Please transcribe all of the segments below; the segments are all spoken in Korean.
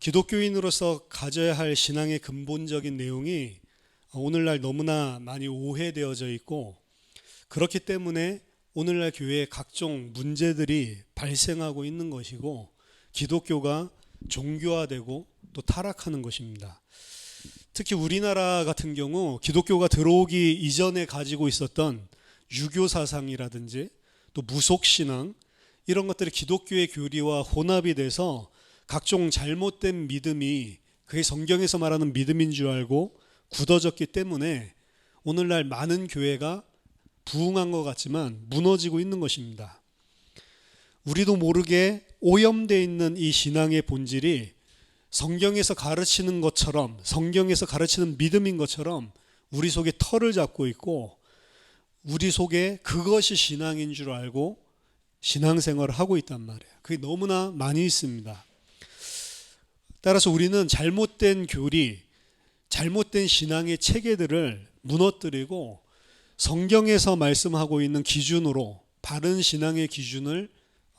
기독교인으로서 가져야 할 신앙의 근본적인 내용이 오늘날 너무나 많이 오해되어져 있고, 그렇기 때문에 오늘날 교회에 각종 문제들이 발생하고 있는 것이고, 기독교가 종교화되고 또 타락하는 것입니다. 특히 우리나라 같은 경우 기독교가 들어오기 이전에 가지고 있었던 유교 사상이라든지 또 무속신앙, 이런 것들이 기독교의 교리와 혼합이 돼서 각종 잘못된 믿음이 그게 성경에서 말하는 믿음인 줄 알고 굳어졌기 때문에 오늘날 많은 교회가 부흥한 것 같지만 무너지고 있는 것입니다. 우리도 모르게 오염되어 있는 이 신앙의 본질이 성경에서 가르치는 것처럼, 성경에서 가르치는 믿음인 것처럼 우리 속에 털을 잡고 있고, 우리 속에 그것이 신앙인 줄 알고 신앙생활을 하고 있단 말이에요. 그게 너무나 많이 있습니다. 따라서 우리는 잘못된 교리, 잘못된 신앙의 체계들을 무너뜨리고 성경에서 말씀하고 있는 기준으로 바른 신앙의 기준을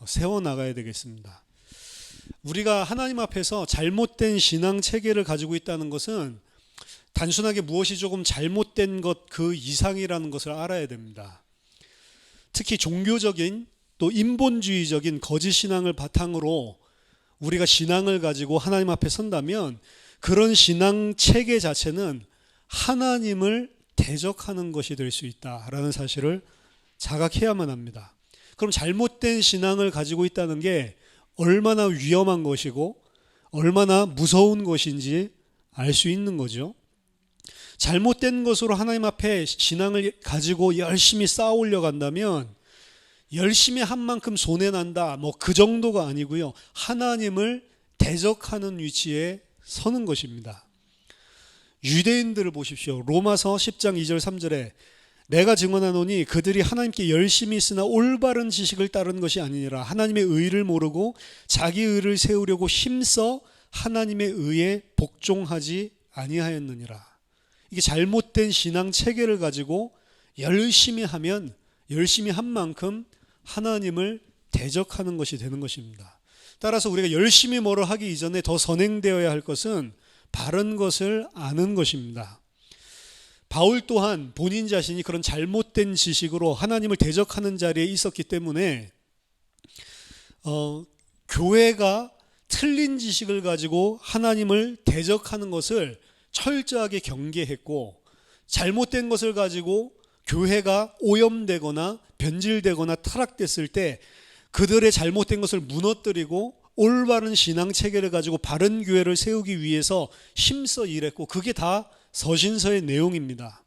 세워나가야 되겠습니다. 우리가 하나님 앞에서 잘못된 신앙 체계를 가지고 있다는 것은 단순하게 무엇이 조금 잘못된 것 그 이상이라는 것을 알아야 됩니다. 특히 종교적인 또 인본주의적인 거짓 신앙을 바탕으로 우리가 신앙을 가지고 하나님 앞에 선다면 그런 신앙 체계 자체는 하나님을 대적하는 것이 될 수 있다라는 사실을 자각해야만 합니다. 그럼 잘못된 신앙을 가지고 있다는 게 얼마나 위험한 것이고 얼마나 무서운 것인지 알 수 있는 거죠. 잘못된 것으로 하나님 앞에 신앙을 가지고 열심히 쌓아 올려간다면 열심히 한 만큼 손해난다, 그 정도가 아니고요, 하나님을 대적하는 위치에 서는 것입니다. 유대인들을 보십시오. 로마서 10장 2절 3절에 내가 증언하노니 그들이 하나님께 열심히 있으나 올바른 지식을 따른 것이 아니니라. 하나님의 의를 모르고 자기 의를 세우려고 힘써 하나님의 의에 복종하지 아니하였느니라. 이게 잘못된 신앙 체계를 가지고 열심히 하면 열심히 한 만큼 하나님을 대적하는 것이 되는 것입니다. 따라서 우리가 열심히 뭐를 하기 이전에 더 선행되어야 할 것은 바른 것을 아는 것입니다. 바울 또한 본인 자신이 그런 잘못된 지식으로 하나님을 대적하는 자리에 있었기 때문에 교회가 틀린 지식을 가지고 하나님을 대적하는 것을 철저하게 경계했고, 잘못된 것을 가지고 교회가 오염되거나 변질되거나 타락됐을 때 그들의 잘못된 것을 무너뜨리고 올바른 신앙 체계를 가지고 바른 교회를 세우기 위해서 힘써 일했고, 그게 다 서신서의 내용입니다.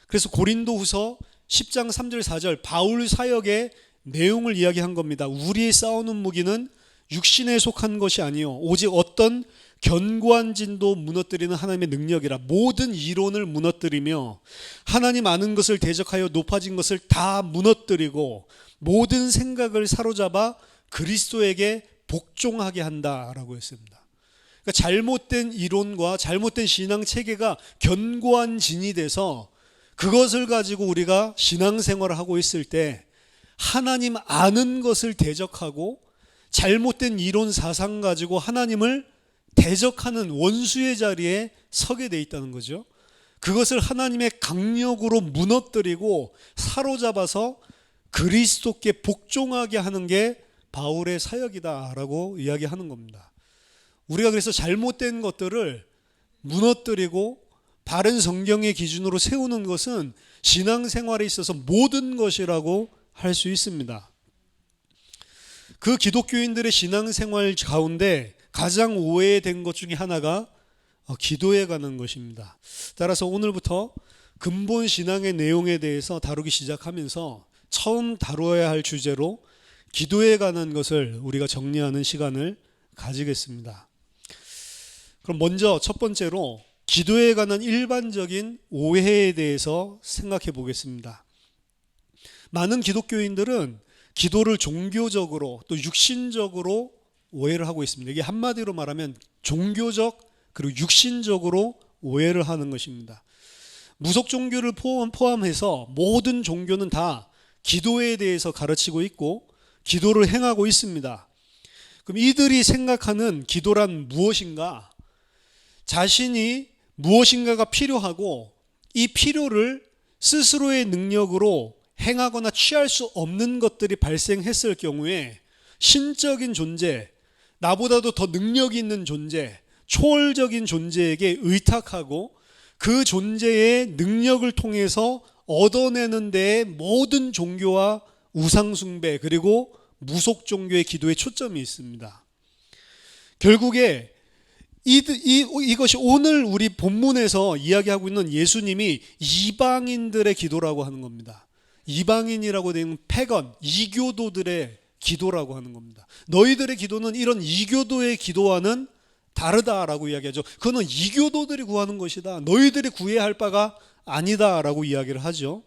그래서 고린도후서 10장 3절 4절 바울 사역의 내용을 이야기한 겁니다. 우리의 싸우는 무기는 육신에 속한 것이 아니요 오직 어떤 견고한 진도 무너뜨리는 하나님의 능력이라. 모든 이론을 무너뜨리며 하나님 아는 것을 대적하여 높아진 것을 다 무너뜨리고 모든 생각을 사로잡아 그리스도에게 복종하게 한다라고 했습니다. 그러니까 잘못된 이론과 잘못된 신앙 체계가 견고한 진이 돼서 그것을 가지고 우리가 신앙생활을 하고 있을 때 하나님 아는 것을 대적하고 잘못된 이론 사상 가지고 하나님을 대적하는 원수의 자리에 서게 돼 있다는 거죠. 그것을 하나님의 강력으로 무너뜨리고 사로잡아서 그리스도께 복종하게 하는 게 바울의 사역이다라고 이야기하는 겁니다. 우리가 그래서 잘못된 것들을 무너뜨리고 바른 성경의 기준으로 세우는 것은 신앙생활에 있어서 모든 것이라고 할 수 있습니다. 그 기독교인들의 신앙생활 가운데 가장 오해된 것 중에 하나가 기도에 관한 것입니다. 따라서 오늘부터 근본 신앙의 내용에 대해서 다루기 시작하면서 처음 다루어야 할 주제로 기도에 관한 것을 우리가 정리하는 시간을 가지겠습니다. 그럼 먼저 첫 번째로 기도에 관한 일반적인 오해에 대해서 생각해 보겠습니다. 많은 기독교인들은 기도를 종교적으로 또 육신적으로 오해를 하고 있습니다. 이게 한마디로 말하면 종교적 그리고 육신적으로 오해를 하는 것입니다. 무속 종교를 포함해서 모든 종교는 다 기도에 대해서 가르치고 있고 기도를 행하고 있습니다. 그럼 이들이 생각하는 기도란 무엇인가? 자신이 무엇인가가 필요하고 이 필요를 스스로의 능력으로 행하거나 취할 수 없는 것들이 발생했을 경우에 신적인 존재, 나보다도 더 능력이 있는 존재, 초월적인 존재에게 의탁하고 그 존재의 능력을 통해서 얻어내는 데에 모든 종교와 우상숭배 그리고 무속 종교의 기도에 초점이 있습니다. 결국에 이것이 오늘 우리 본문에서 이야기하고 있는 예수님이 이방인들의 기도라고 하는 겁니다. 이방인이라고 되는 패건, 이교도들의 기도라고 하는 겁니다. 너희들의 기도는 이런 이교도의 기도와는 다르다라고 이야기하죠. 그거는 이교도들이 구하는 것이다. 너희들이 구해야 할 바가 아니다라고 이야기를 하죠.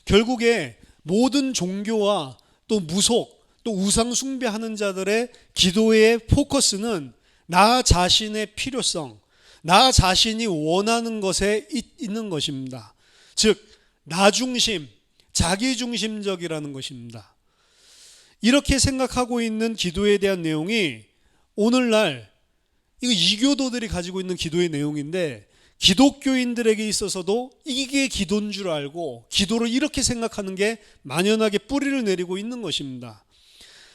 결국에 모든 종교와 또 무속, 또 우상 숭배하는 자들의 기도의 포커스는 나 자신의 필요성, 나 자신이 원하는 것에 있는 것입니다. 즉, 나 중심, 자기 중심적이라는 것입니다. 이렇게 생각하고 있는 기도에 대한 내용이 오늘날 이거 이교도들이 가지고 있는 기도의 내용인데 기독교인들에게 있어서도 이게 기도인 줄 알고 기도를 이렇게 생각하는 게 만연하게 뿌리를 내리고 있는 것입니다.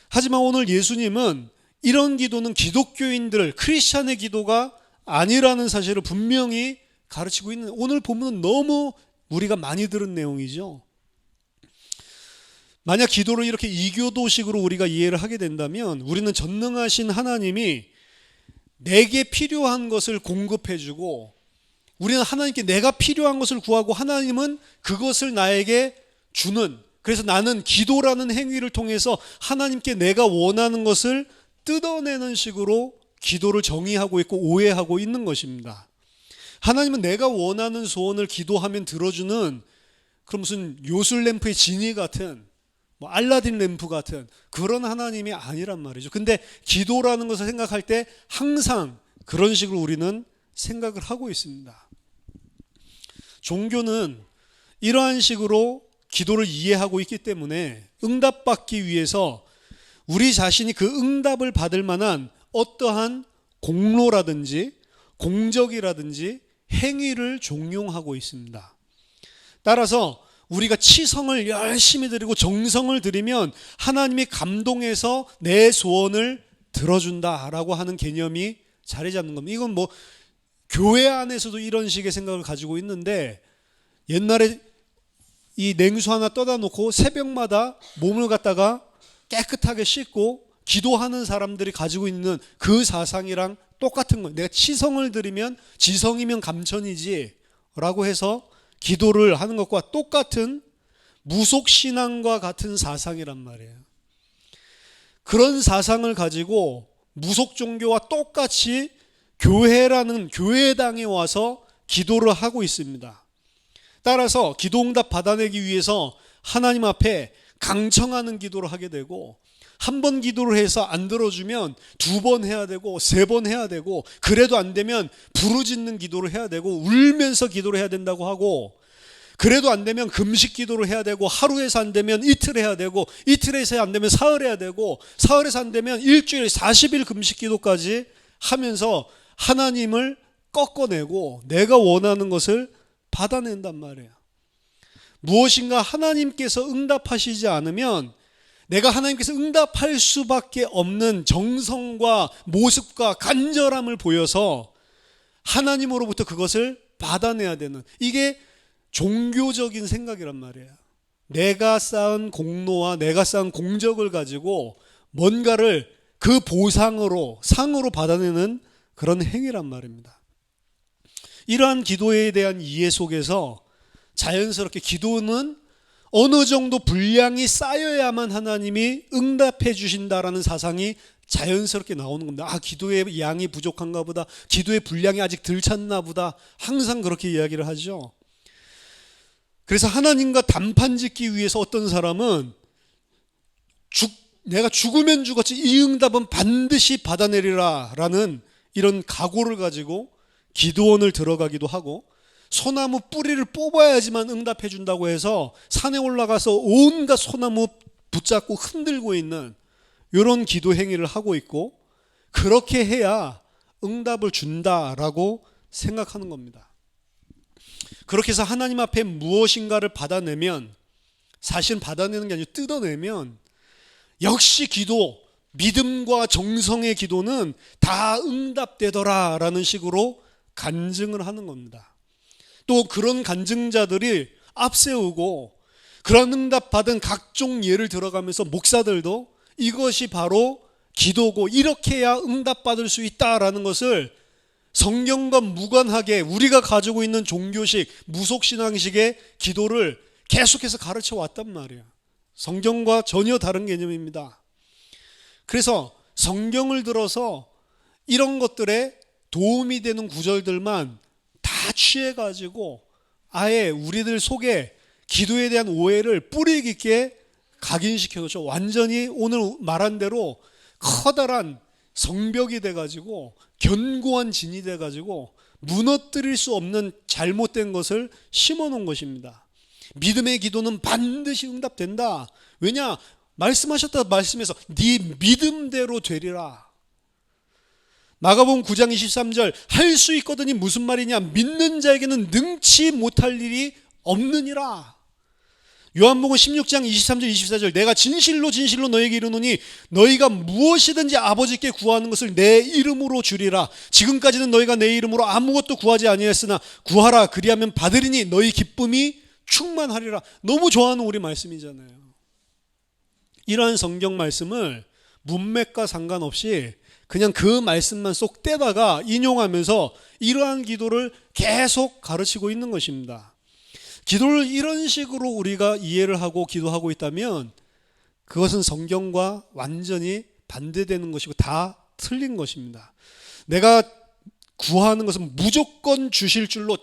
하지만 오늘 예수님은 이런 기도는 기독교인들, 크리스찬의 기도가 아니라는 사실을 분명히 가르치고 있는, 오늘 본문은 너무 우리가 많이 들은 내용이죠. 만약 기도를 이렇게 이교도식으로 우리가 이해를 하게 된다면 우리는 전능하신 하나님이 내게 필요한 것을 공급해주고 우리는 하나님께 내가 필요한 것을 구하고 하나님은 그것을 나에게 주는, 그래서 나는 기도라는 행위를 통해서 하나님께 내가 원하는 것을 뜯어내는 식으로 기도를 정의하고 있고 오해하고 있는 것입니다. 하나님은 내가 원하는 소원을 기도하면 들어주는 그런 무슨 요술램프의 지니 같은 알라딘 램프 같은 그런 하나님이 아니란 말이죠. 근데 기도라는 것을 생각할 때 항상 그런 식으로 우리는 생각을 하고 있습니다. 종교는 이러한 식으로 기도를 이해하고 있기 때문에 응답받기 위해서 우리 자신이 그 응답을 받을 만한 어떠한 공로라든지 공적이라든지 행위를 종용하고 있습니다. 따라서 우리가 치성을 열심히 드리고 정성을 들이면 하나님이 감동해서 내 소원을 들어준다라고 하는 개념이 자리 잡는 겁니다. 이건 교회 안에서도 이런 식의 생각을 가지고 있는데 옛날에 이 냉수 하나 떠다 놓고 새벽마다 몸을 갖다가 깨끗하게 씻고 기도하는 사람들이 가지고 있는 그 사상이랑 똑같은 거예요. 내가 치성을 드리면 지성이면 감천이지 라고 해서 기도를 하는 것과 똑같은 무속신앙과 같은 사상이란 말이에요. 그런 사상을 가지고 무속종교와 똑같이 교회라는 교회당에 와서 기도를 하고 있습니다. 따라서 기도응답 받아내기 위해서 하나님 앞에 강청하는 기도를 하게 되고 한 번 기도를 해서 안 들어주면 2번 해야 되고 3번 해야 되고 그래도 안 되면 부르짖는 기도를 해야 되고 울면서 기도를 해야 된다고 하고 그래도 안 되면 금식 기도를 해야 되고 하루에서 안 되면 이틀 해야 되고 이틀에서 안 되면 사흘 해야 되고 사흘에서 안 되면 일주일 40일 금식 기도까지 하면서 하나님을 꺾어내고 내가 원하는 것을 받아낸단 말이에요. 무엇인가 하나님께서 응답하시지 않으면 내가 하나님께서 응답할 수밖에 없는 정성과 모습과 간절함을 보여서 하나님으로부터 그것을 받아내야 되는, 이게 종교적인 생각이란 말이에요. 내가 쌓은 공로와 내가 쌓은 공적을 가지고 뭔가를 그 보상으로 상으로 받아내는 그런 행위란 말입니다. 이러한 기도에 대한 이해 속에서 자연스럽게 기도는 어느 정도 분량이 쌓여야만 하나님이 응답해 주신다라는 사상이 자연스럽게 나오는 겁니다. 기도의 양이 부족한가 보다, 기도의 분량이 아직 덜 찼나 보다, 항상 그렇게 이야기를 하죠. 그래서 하나님과 단판 짓기 위해서 어떤 사람은 내가 죽으면 죽었지 이 응답은 반드시 받아내리라 라는 이런 각오를 가지고 기도원을 들어가기도 하고, 소나무 뿌리를 뽑아야지만 응답해 준다고 해서 산에 올라가서 온갖 소나무 붙잡고 흔들고 있는 이런 기도 행위를 하고 있고, 그렇게 해야 응답을 준다라고 생각하는 겁니다. 그렇게 해서 하나님 앞에 무엇인가를 받아내면, 사실은 받아내는 게 아니라 뜯어내면, 역시 기도, 믿음과 정성의 기도는 다 응답되더라라는 식으로 간증을 하는 겁니다. 또 그런 간증자들이 앞세우고 그런 응답받은 각종 예를 들어가면서 목사들도 이것이 바로 기도고 이렇게 해야 응답받을 수 있다라는 것을 성경과 무관하게 우리가 가지고 있는 종교식, 무속신앙식의 기도를 계속해서 가르쳐 왔단 말이에요. 성경과 전혀 다른 개념입니다. 그래서 성경을 들어서 이런 것들에 도움이 되는 구절들만 다 취해가지고 아예 우리들 속에 기도에 대한 오해를 뿌리 깊게 각인시켜놓죠. 완전히 오늘 말한 대로 커다란 성벽이 돼가지고 견고한 진이 돼가지고 무너뜨릴 수 없는 잘못된 것을 심어놓은 것입니다. 믿음의 기도는 반드시 응답된다. 왜냐? 말씀하셨다 말씀해서 네 믿음대로 되리라. 마가복음 9장 23절 할 수 있거든이 무슨 말이냐? 믿는 자에게는 능치 못할 일이 없느니라. 요한복음 16장 23절 24절 내가 진실로 진실로 너에게 이르노니 너희가 무엇이든지 아버지께 구하는 것을 내 이름으로 주리라. 지금까지는 너희가 내 이름으로 아무것도 구하지 아니하였으나 구하라 그리하면 받으리니 너희 기쁨이 충만하리라. 너무 좋아하는 우리 말씀이잖아요. 이러한 성경 말씀을 문맥과 상관없이 그냥 그 말씀만 쏙 떼다가 인용하면서 이러한 기도를 계속 가르치고 있는 것입니다. 기도를 이런 식으로 우리가 이해를 하고 기도하고 있다면 그것은 성경과 완전히 반대되는 것이고 다 틀린 것입니다. 내가 구하는 것은 무조건 주실 줄로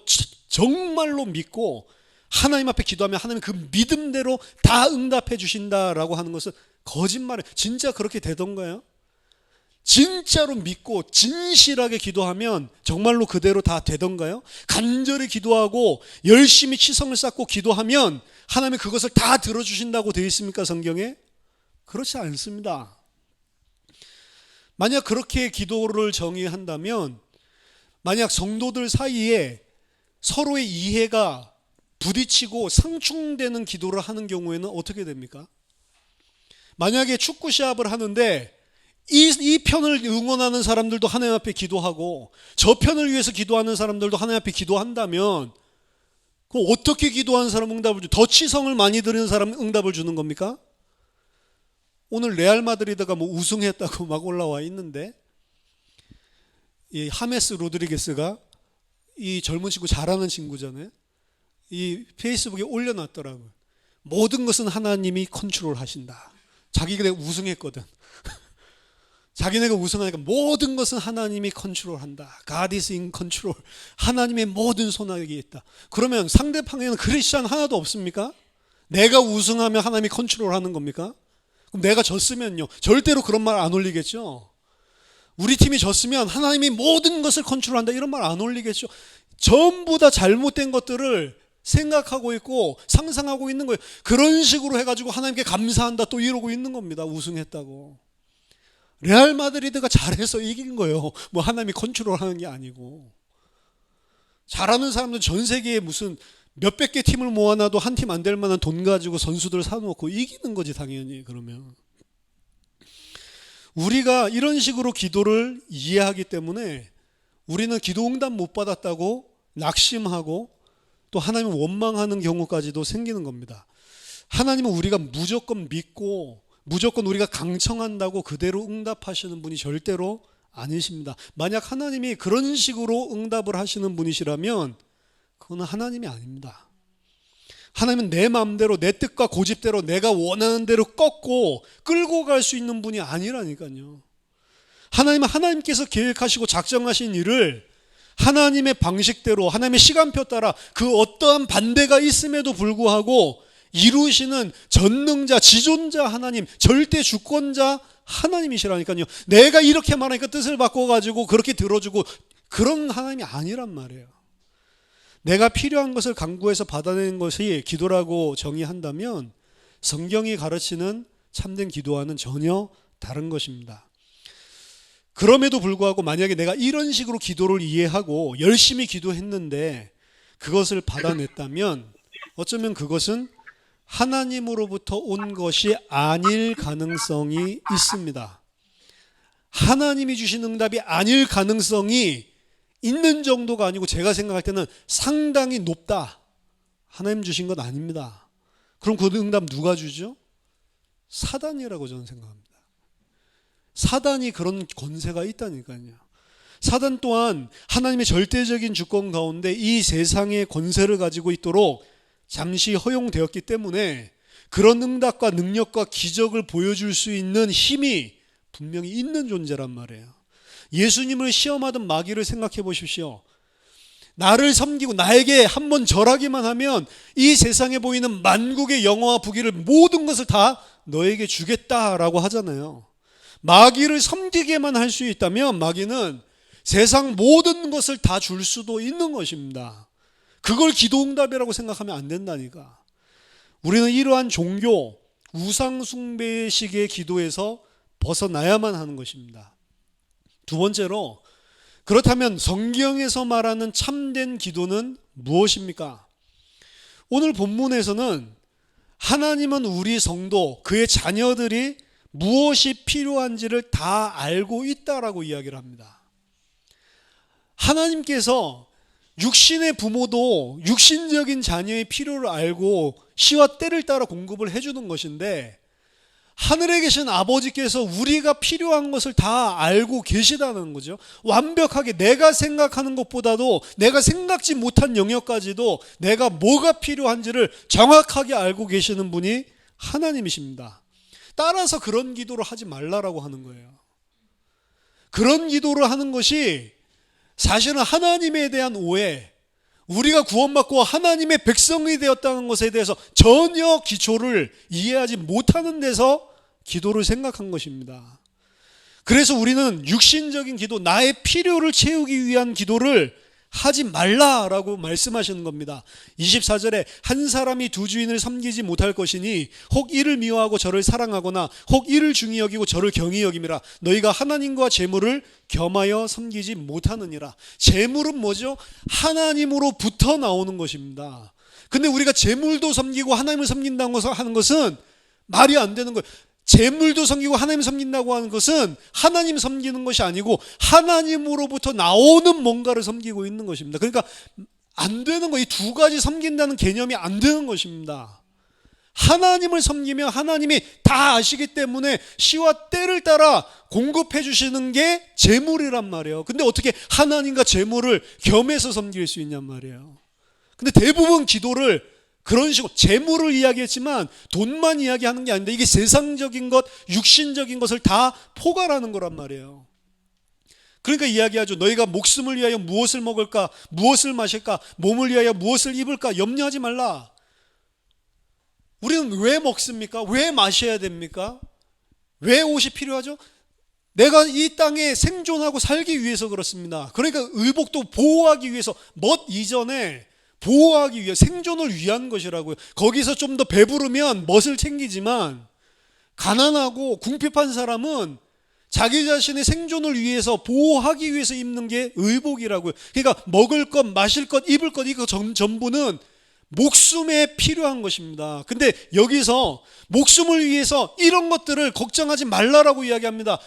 정말로 믿고 하나님 앞에 기도하면 하나님 그 믿음대로 다 응답해 주신다라고 하는 것은 거짓말이에요. 진짜 그렇게 되던가요? 진짜로 믿고 진실하게 기도하면 정말로 그대로 다 되던가요? 간절히 기도하고 열심히 치성을 쌓고 기도하면 하나님이 그것을 다 들어주신다고 되어 있습니까? 성경에? 그렇지 않습니다. 만약 그렇게 기도를 정의한다면 만약 성도들 사이에 서로의 이해가 부딪히고 상충되는 기도를 하는 경우에는 어떻게 됩니까? 만약에 축구 시합을 하는데 이 편을 응원하는 사람들도 하나님 앞에 기도하고 저 편을 위해서 기도하는 사람들도 하나님 앞에 기도한다면 그럼 어떻게 기도하는 사람 응답을 더 치성을 많이 드리는 사람 응답을 주는 겁니까? 오늘 레알 마드리드가 뭐 우승했다고 막 올라와 있는데 이 하메스 로드리게스가 이 젊은 친구 잘하는 친구잖아요. 이 페이스북에 올려놨더라고요. 모든 것은 하나님이 컨트롤 하신다. 자기가 우승했거든. 자기네가 우승하니까 모든 것은 하나님이 컨트롤한다. God is in control. 하나님의 모든 손아귀에 있다. 그러면 상대방에는 크리스찬 하나도 없습니까? 내가 우승하면 하나님이 컨트롤하는 겁니까? 그럼 내가 졌으면요. 절대로 그런 말 안 올리겠죠. 우리 팀이 졌으면 하나님이 모든 것을 컨트롤한다. 이런 말 안 올리겠죠. 전부 다 잘못된 것들을 생각하고 있고 상상하고 있는 거예요. 그런 식으로 해가지고 하나님께 감사한다 또 이러고 있는 겁니다. 우승했다고. 레알 마드리드가 잘해서 이긴 거예요. 뭐 하나님이 컨트롤하는 게 아니고. 잘하는 사람들 전 세계에 무슨 몇백 개 팀을 모아놔도 한 팀 안 될 만한 돈 가지고 선수들 사놓고 이기는 거지 당연히. 그러면 우리가 이런 식으로 기도를 이해하기 때문에 우리는 기도 응답 못 받았다고 낙심하고 또 하나님을 원망하는 경우까지도 생기는 겁니다. 하나님은 우리가 무조건 믿고 무조건 우리가 강청한다고 그대로 응답하시는 분이 절대로 아니십니다. 만약 하나님이 그런 식으로 응답을 하시는 분이시라면 그건 하나님이 아닙니다. 하나님은 내 마음대로 내 뜻과 고집대로 내가 원하는 대로 꺾고 끌고 갈 수 있는 분이 아니라니까요. 하나님은 하나님께서 계획하시고 작정하신 일을 하나님의 방식대로 하나님의 시간표 따라 그 어떠한 반대가 있음에도 불구하고 이루시는 전능자, 지존자 하나님, 절대 주권자 하나님이시라니까요. 내가 이렇게 말하니까 뜻을 바꿔가지고 그렇게 들어주고 그런 하나님이 아니란 말이에요. 내가 필요한 것을 간구해서 받아내는 것이 기도라고 정의한다면 성경이 가르치는 참된 기도와는 전혀 다른 것입니다. 그럼에도 불구하고 만약에 내가 이런 식으로 기도를 이해하고 열심히 기도했는데 그것을 받아냈다면 어쩌면 그것은 하나님으로부터 온 것이 아닐 가능성이 있습니다. 하나님이 주신 응답이 아닐 가능성이 있는 정도가 아니고 제가 생각할 때는 상당히 높다. 하나님 주신 것 아닙니다. 그럼 그 응답 누가 주죠? 사단이라고 저는 생각합니다. 사단이 그런 권세가 있다니까요. 사단 또한 하나님의 절대적인 주권 가운데 이 세상의 권세를 가지고 있도록 잠시 허용되었기 때문에 그런 응답과 능력과 기적을 보여줄 수 있는 힘이 분명히 있는 존재란 말이에요. 예수님을 시험하던 마귀를 생각해 보십시오. 나를 섬기고 나에게 한번 절하기만 하면 이 세상에 보이는 만국의 영화와 부귀를 모든 것을 다 너에게 주겠다라고 하잖아요. 마귀를 섬기게만 할 수 있다면 마귀는 세상 모든 것을 다 줄 수도 있는 것입니다. 그걸 기도응답이라고 생각하면 안 된다니까. 우리는 이러한 종교, 우상숭배식의 기도에서 벗어나야만 하는 것입니다. 두 번째로, 그렇다면 성경에서 말하는 참된 기도는 무엇입니까? 오늘 본문에서는 하나님은 우리 성도, 그의 자녀들이 무엇이 필요한지를 다 알고 있다라고 이야기를 합니다. 하나님께서 육신의 부모도 육신적인 자녀의 필요를 알고 시와 때를 따라 공급을 해주는 것인데 하늘에 계신 아버지께서 우리가 필요한 것을 다 알고 계시다는 거죠. 완벽하게 내가 생각하는 것보다도 내가 생각지 못한 영역까지도 내가 뭐가 필요한지를 정확하게 알고 계시는 분이 하나님이십니다. 따라서 그런 기도를 하지 말라라고 하는 거예요. 그런 기도를 하는 것이 사실은 하나님에 대한 오해, 우리가 구원받고 하나님의 백성이 되었다는 것에 대해서 전혀 기초를 이해하지 못하는 데서 기도를 생각한 것입니다. 그래서 우리는 육신적인 기도, 나의 필요를 채우기 위한 기도를 하지 말라라고 말씀하시는 겁니다. 24절에 한 사람이 두 주인을 섬기지 못할 것이니 혹 이를 미워하고 저를 사랑하거나 혹 이를 중히 여기고 저를 경히 여김이라. 너희가 하나님과 재물을 겸하여 섬기지 못하느니라. 재물은 뭐죠? 하나님으로부터 나오는 것입니다. 근데 우리가 재물도 섬기고 하나님을 섬긴다고 하는 것은 말이 안 되는 거예요. 재물도 섬기고 하나님 섬긴다고 하는 것은 하나님 섬기는 것이 아니고 하나님으로부터 나오는 뭔가를 섬기고 있는 것입니다. 그러니까 안 되는 거, 이 두 가지 섬긴다는 개념이 안 되는 것입니다. 하나님을 섬기면 하나님이 다 아시기 때문에 시와 때를 따라 공급해 주시는 게 재물이란 말이에요. 근데 어떻게 하나님과 재물을 겸해서 섬길 수 있냔 말이에요. 근데 대부분 기도를 그런 식으로 재물을 이야기했지만 돈만 이야기하는 게 아닌데 이게 세상적인 것, 육신적인 것을 다 포괄하는 거란 말이에요. 그러니까 이야기하죠. 너희가 목숨을 위하여 무엇을 먹을까, 무엇을 마실까, 몸을 위하여 무엇을 입을까 염려하지 말라. 우리는 왜 먹습니까? 왜 마셔야 됩니까? 왜 옷이 필요하죠? 내가 이 땅에 생존하고 살기 위해서 그렇습니다. 그러니까 의복도 보호하기 위해서 멋 이전에 보호하기 위해 생존을 위한 것이라고요. 거기서 좀 더 배부르면 멋을 챙기지만 가난하고 궁핍한 사람은 자기 자신의 생존을 위해서 보호하기 위해서 입는 게 의복이라고요. 그러니까 먹을 것, 마실 것, 입을 것 이거 전부는 목숨에 필요한 것입니다. 근데 여기서 목숨을 위해서 이런 것들을 걱정하지 말라라고 이야기합니다.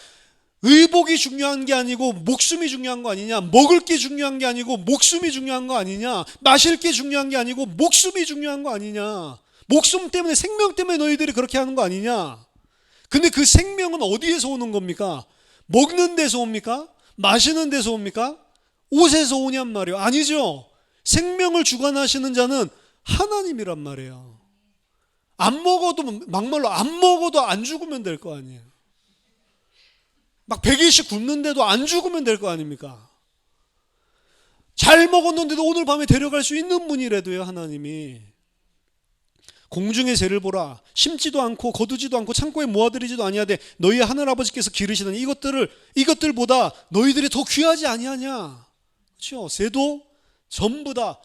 의복이 중요한 게 아니고 목숨이 중요한 거 아니냐? 먹을 게 중요한 게 아니고 목숨이 중요한 거 아니냐? 마실 게 중요한 게 아니고 목숨이 중요한 거 아니냐? 목숨 때문에, 생명 때문에 너희들이 그렇게 하는 거 아니냐? 근데 그 생명은 어디에서 오는 겁니까? 먹는 데서 옵니까? 마시는 데서 옵니까? 옷에서 오냔 말이에요. 아니죠. 생명을 주관하시는 자는 하나님이란 말이에요. 안 먹어도, 막말로 안 먹어도 안 죽으면 될 거 아니에요. 막 100일씩 굶는데도 안 죽으면 될 거 아닙니까? 잘 먹었는데도 오늘 밤에 데려갈 수 있는 분이라도요, 하나님이. 공중의 새를 보라. 심지도 않고 거두지도 않고 창고에 모아들이지도 아니하되 너희 하늘아버지께서 기르시더니 이것들보다 너희들이 더 귀하지 아니하냐? 그렇죠? 새도 전부 다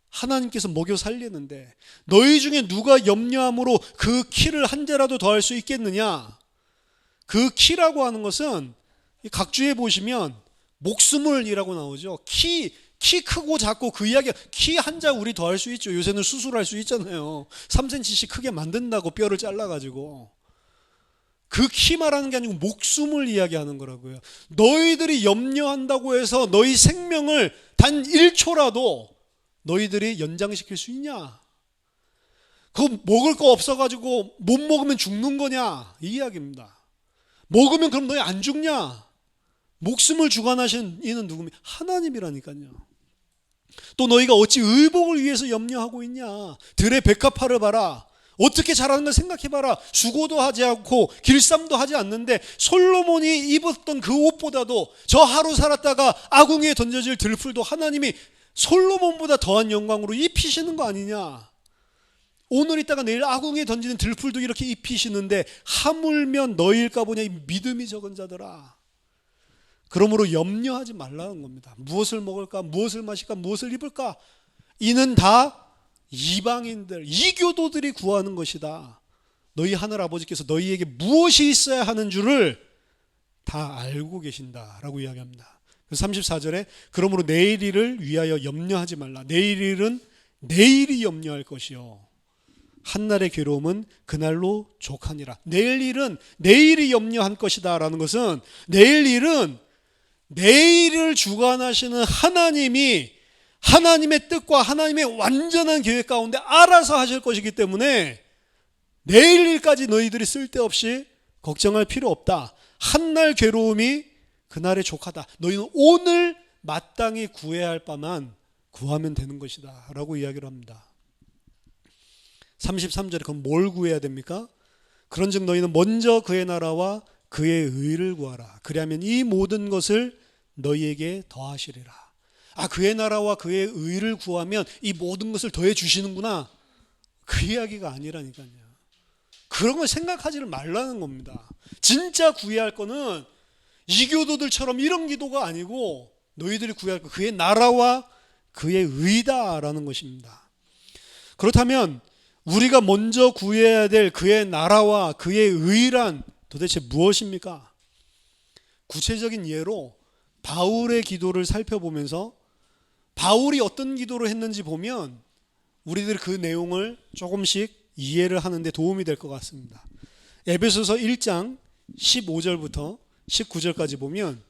하나님께서 먹여 살리는데 너희 중에 누가 염려함으로 그 키를 한 대라도 더할 수 있겠느냐? 그 키라고 하는 것은 각주에 보시면 목수물이라고 나오죠. 키 크고 작고 그 이야기, 키 한 자 우리 더 할 수 있죠. 요새는 수술할 수 있잖아요. 3cm씩 크게 만든다고 뼈를 잘라가지고. 그 키 말하는 게 아니고 목숨을 이야기하는 거라고요. 너희들이 염려한다고 해서 너희 생명을 단 1초라도 너희들이 연장시킬 수 있냐? 그거 먹을 거 없어가지고 못 먹으면 죽는 거냐? 이 이야기입니다. 먹으면 그럼 너희 안 죽냐? 목숨을 주관하시는 이는 누굽니까? 하나님이라니까요. 또 너희가 어찌 의복을 위해서 염려하고 있냐? 들의 백합화를 봐라. 어떻게 자라는 걸 생각해봐라. 수고도 하지 않고 길쌈도 하지 않는데 솔로몬이 입었던 그 옷보다도 저 하루 살았다가 아궁이에 던져질 들풀도 하나님이 솔로몬보다 더한 영광으로 입히시는 거 아니냐? 오늘 있다가 내일 아궁이에 던지는 들풀도 이렇게 입히시는데 하물며 너희일까 보냐 이 믿음이 적은 자들아. 그러므로 염려하지 말라는 겁니다. 무엇을 먹을까? 무엇을 마실까? 무엇을 입을까? 이는 다 이방인들, 이교도들이 구하는 것이다. 너희 하늘 아버지께서 너희에게 무엇이 있어야 하는 줄을 다 알고 계신다라고 이야기합니다. 34절에 그러므로 내일 일을 위하여 염려하지 말라. 내일 일은 내일이 염려할 것이요 한날의 괴로움은 그날로 족하니라. 내일 일은 내일이 염려한 것이다 라는 것은 내일 일은 내일을 주관하시는 하나님이 하나님의 뜻과 하나님의 완전한 계획 가운데 알아서 하실 것이기 때문에 내일 일까지 너희들이 쓸데없이 걱정할 필요 없다. 한날 괴로움이 그날에 족하다. 너희는 오늘 마땅히 구해야 할 바만 구하면 되는 것이다 라고 이야기를 합니다. 33절에 그럼 뭘 구해야 됩니까? 그런즉 너희는 먼저 그의 나라와 그의 의를 구하라. 그리하면 이 모든 것을 너희에게 더하시리라. 아, 그의 나라와 그의 의를 구하면 이 모든 것을 더해 주시는구나. 그 이야기가 아니라니까요. 그런 걸 생각하지를 말라는 겁니다. 진짜 구해야 할 거는 이교도들처럼 이런 기도가 아니고 너희들이 구해야 할 거 그의 나라와 그의 의다라는 것입니다. 그렇다면 우리가 먼저 구해야 될 그의 나라와 그의 의란 도대체 무엇입니까? 구체적인 예로 바울의 기도를 살펴보면서 바울이 어떤 기도를 했는지 보면 우리들 그 내용을 조금씩 이해를 하는데 도움이 될 것 같습니다. 에베소서 1장 15절부터 19절까지 보면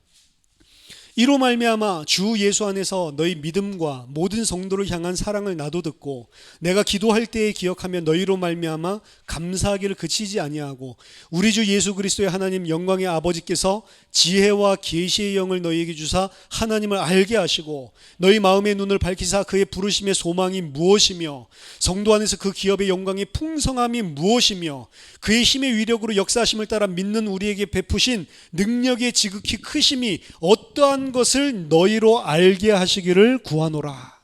이로 말미암아 주 예수 안에서 너희 믿음과 모든 성도를 향한 사랑을 나도 듣고 내가 기도할 때에 기억하며 너희로 말미암아 감사하기를 그치지 아니하고 우리 주 예수 그리스도의 하나님 영광의 아버지께서 지혜와 계시의 영을 너희에게 주사 하나님을 알게 하시고 너희 마음의 눈을 밝히사 그의 부르심의 소망이 무엇이며 성도 안에서 그 기업의 영광의 풍성함이 무엇이며 그의 힘의 위력으로 역사하심을 따라 믿는 우리에게 베푸신 능력의 지극히 크심이 어떠한 것을 너희로 알게 하시기를 구하노라.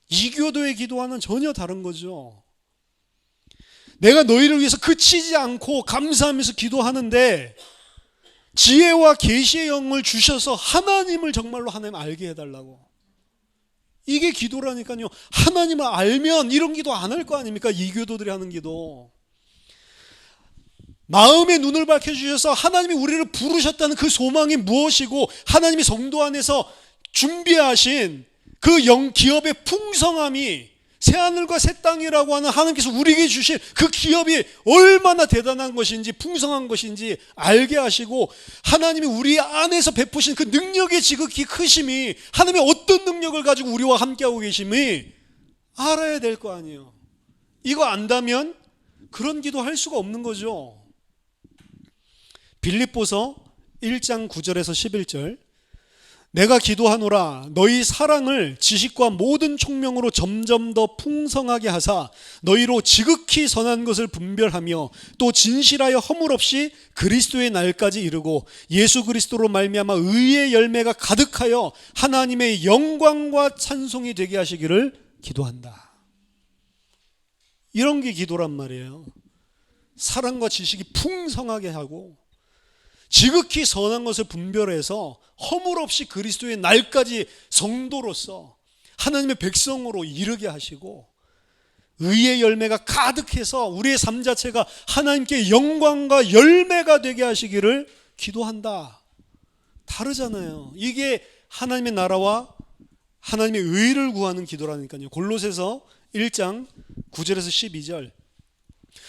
이교도의 기도와는 전혀 다른 거죠. 내가 너희를 위해서 그치지 않고 감사하면서 기도하는데 지혜와 계시의 영을 주셔서 하나님을 정말로 하나님 알게 해달라고. 이게 기도라니까요. 하나님을 알면 이런 기도 안 할 거 아닙니까? 이교도들이 하는 기도. 마음의 눈을 밝혀주셔서 하나님이 우리를 부르셨다는 그 소망이 무엇이고 하나님이 성도 안에서 준비하신 그 기업의 풍성함이 새하늘과 새 땅이라고 하는 하나님께서 우리에게 주신 그 기업이 얼마나 대단한 것인지 풍성한 것인지 알게 하시고 하나님이 우리 안에서 베푸신 그 능력의 지극히 크심이 하나님의 어떤 능력을 가지고 우리와 함께하고 계심이 알아야 될 거 아니에요. 이거 안다면 그런 기도 할 수가 없는 거죠. 빌립보서 1장 9절에서 11절 내가 기도하노라 너희 사랑을 지식과 모든 총명으로 점점 더 풍성하게 하사 너희로 지극히 선한 것을 분별하며 또 진실하여 허물 없이 그리스도의 날까지 이르고 예수 그리스도로 말미암아 의의 열매가 가득하여 하나님의 영광과 찬송이 되게 하시기를 기도한다. 이런 게 기도란 말이에요. 사랑과 지식이 풍성하게 하고 지극히 선한 것을 분별해서 허물 없이 그리스도의 날까지 성도로서 하나님의 백성으로 이르게 하시고 의의 열매가 가득해서 우리의 삶 자체가 하나님께 영광과 열매가 되게 하시기를 기도한다. 다르잖아요. 이게 하나님의 나라와 하나님의 의를 구하는 기도라니까요. 골로새서 1장 9절에서 12절.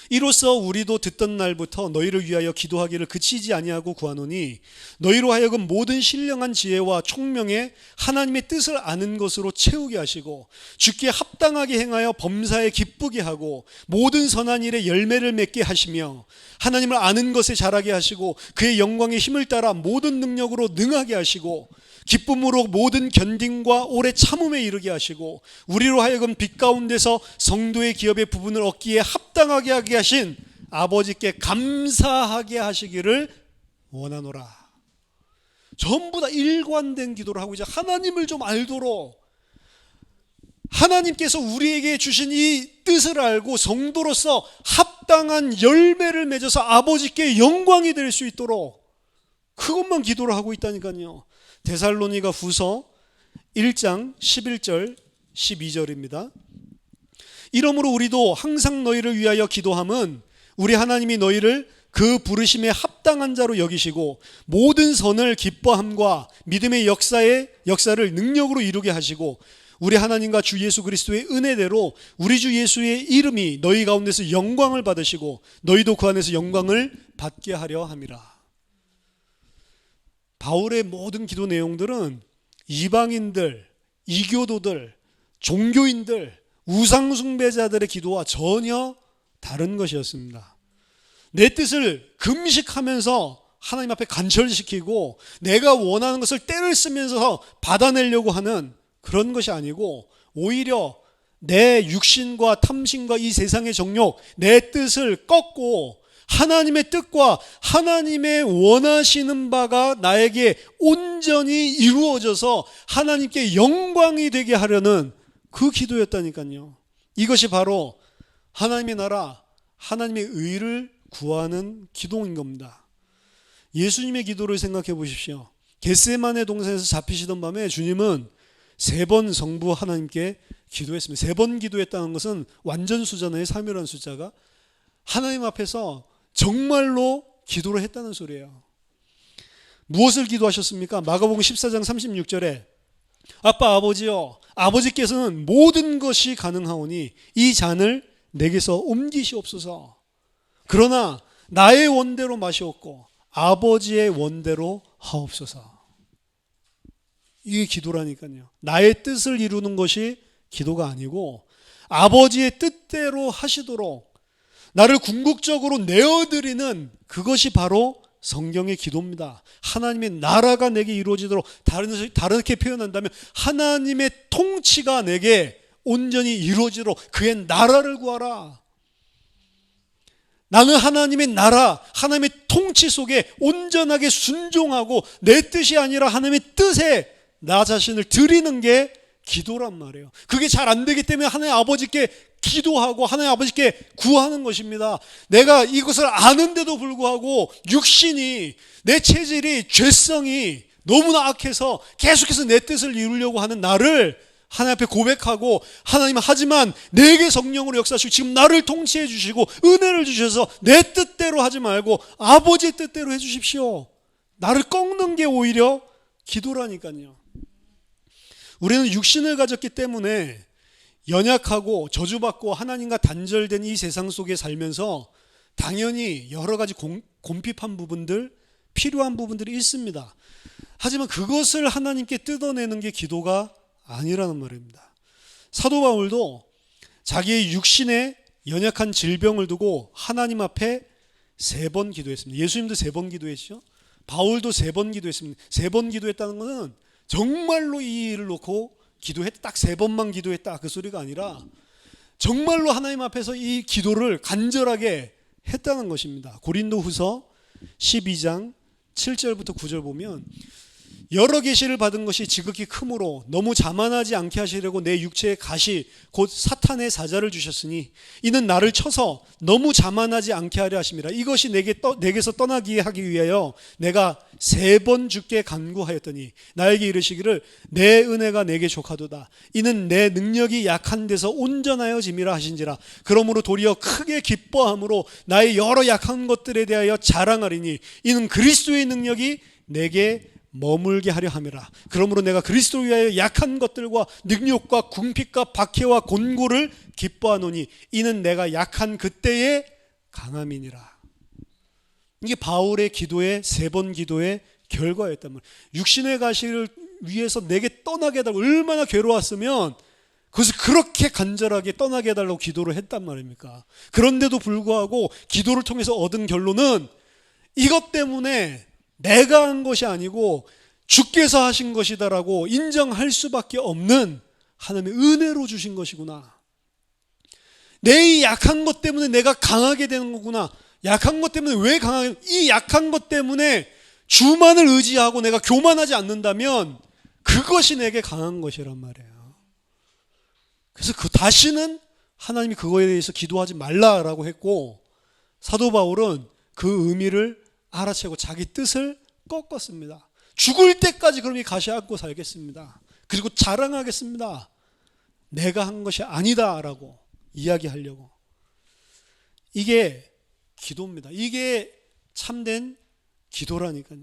이로써 우리도 듣던 날부터 너희를 위하여 기도하기를 그치지 아니하고 구하노니 너희로 하여금 모든 신령한 지혜와 총명에 하나님의 뜻을 아는 것으로 채우게 하시고 주께 합당하게 행하여 범사에 기쁘게 하고 모든 선한 일에 열매를 맺게 하시며 하나님을 아는 것에 자라게 하시고 그의 영광의 힘을 따라 모든 능력으로 능하게 하시고 기쁨으로 모든 견딤과 오래 참음에 이르게 하시고 우리로 하여금 빛 가운데서 성도의 기업의 부분을 얻기에 합당하게 하게 하신 아버지께 감사하게 하시기를 원하노라. 전부 다 일관된 기도를 하고 이제 하나님을 좀 알도록, 하나님께서 우리에게 주신 이 뜻을 알고 성도로서 합당한 열매를 맺어서 아버지께 영광이 될 수 있도록 그것만 기도를 하고 있다니까요. 데살로니가 후서 1장 11절 12절입니다. 이러므로 우리도 항상 너희를 위하여 기도함은 우리 하나님이 너희를 그 부르심에 합당한 자로 여기시고 모든 선을 기뻐함과 믿음의 역사를 능력으로 이루게 하시고 우리 하나님과 주 예수 그리스도의 은혜대로 우리 주 예수의 이름이 너희 가운데서 영광을 받으시고 너희도 그 안에서 영광을 받게 하려 함이라. 바울의 모든 기도 내용들은 이방인들, 이교도들, 종교인들, 우상숭배자들의 기도와 전혀 다른 것이었습니다. 내 뜻을 금식하면서 하나님 앞에 간절시키고 내가 원하는 것을 때를 쓰면서 받아내려고 하는 그런 것이 아니고 오히려 내 육신과 탐심과 이 세상의 정욕, 내 뜻을 꺾고 하나님의 뜻과 하나님의 원하시는 바가 나에게 온전히 이루어져서 하나님께 영광이 되게 하려는 그 기도였다니까요. 이것이 바로 하나님의 나라, 하나님의 의를 구하는 기도인 겁니다. 예수님의 기도를 생각해 보십시오. 겟세마네 동산에서 잡히시던 밤에 주님은 3번 성부 하나님께 기도했습니다. 3번 기도했다는 것은 완전수잖아요. 3이라는 숫자가. 하나님 앞에서 정말로 기도를 했다는 소리예요. 무엇을 기도하셨습니까? 마가복음 14장 36절에 아빠 아버지여, 아버지께서는 모든 것이 가능하오니 이 잔을 내게서 옮기시옵소서. 그러나 나의 원대로 마시옵고 아버지의 원대로 하옵소서. 이게 기도라니까요. 나의 뜻을 이루는 것이 기도가 아니고 아버지의 뜻대로 하시도록 나를 궁극적으로 내어드리는 그것이 바로 성경의 기도입니다. 하나님의 나라가 내게 이루어지도록, 다르게 표현한다면 하나님의 통치가 내게 온전히 이루어지도록 그의 나라를 구하라. 나는 하나님의 나라, 하나님의 통치 속에 온전하게 순종하고 내 뜻이 아니라 하나님의 뜻에 나 자신을 드리는 게 기도란 말이에요. 그게 잘 안 되기 때문에 하나님 아버지께 기도하고 하나님 아버지께 구하는 것입니다. 내가 이것을 아는데도 불구하고 육신이, 내 체질이, 죄성이 너무나 악해서 계속해서 내 뜻을 이루려고 하는 나를 하나님 앞에 고백하고 하나님 하지만 내게 성령으로 역사하시고 지금 나를 통치해 주시고 은혜를 주셔서 내 뜻대로 하지 말고 아버지의 뜻대로 해 주십시오. 나를 꺾는 게 오히려 기도라니까요. 우리는 육신을 가졌기 때문에 연약하고 저주받고 하나님과 단절된 이 세상 속에 살면서 당연히 여러 가지 곰핍한 부분들, 필요한 부분들이 있습니다. 하지만 그것을 하나님께 뜯어내는 게 기도가 아니라는 말입니다. 사도 바울도 자기의 육신의 연약한 질병을 두고 하나님 앞에 3번 기도했습니다. 예수님도 3번 기도했죠. 바울도 3번 기도했습니다. 3번 기도했다는 것은 정말로 이 일을 놓고 기도했다, 딱 3번만 기도했다 그 소리가 아니라 정말로 하나님 앞에서 이 기도를 간절하게 했다는 것입니다. 고린도후서 12장 7절부터 9절 보면 여러 계시를 받은 것이 지극히 크므로 너무 자만하지 않게 하시려고 내 육체의 가시 곧 사탄의 사자를 주셨으니 이는 나를 쳐서 너무 자만하지 않게 하려 하심이라. 이것이 내게서 떠나게 하기 위하여 내가 3번 주께 간구하였더니 나에게 이르시기를 내 은혜가 내게 족하도다. 이는 내 능력이 약한 데서 온전하여 짐이라 하신지라. 그러므로 도리어 크게 기뻐함으로 나의 여러 약한 것들에 대하여 자랑하리니 이는 그리스도의 능력이 내게 머물게 하려 함이라. 그러므로 내가 그리스도를 위하여 약한 것들과 능력과 궁핍과 박해와 곤고를 기뻐하노니 이는 내가 약한 그때의 강함이니라. 이게 바울의 기도의 3번 기도의 결과였단 말이에요. 육신의 가시를 위해서 내게 떠나게 해달라고 얼마나 괴로웠으면 그것을 그렇게 간절하게 떠나게 해달라고 기도를 했단 말입니까? 그런데도 불구하고 기도를 통해서 얻은 결론은 이것 때문에 내가 한 것이 아니고 주께서 하신 것이다라고 인정할 수밖에 없는 하나님의 은혜로 주신 것이구나. 내 이 약한 것 때문에 내가 강하게 되는 거구나. 약한 것 때문에 왜 강하게, 이 약한 것 때문에 주만을 의지하고 내가 교만하지 않는다면 그것이 내게 강한 것이란 말이에요. 그래서 다시는 하나님이 그거에 대해서 기도하지 말라라고 했고, 사도 바울은 그 의미를 알아채고 자기 뜻을 꺾었습니다. 죽을 때까지 그럼 이 가시 안고 살겠습니다. 그리고 자랑하겠습니다. 내가 한 것이 아니다라고 이야기하려고. 이게 기도입니다. 이게 참된 기도라니까요.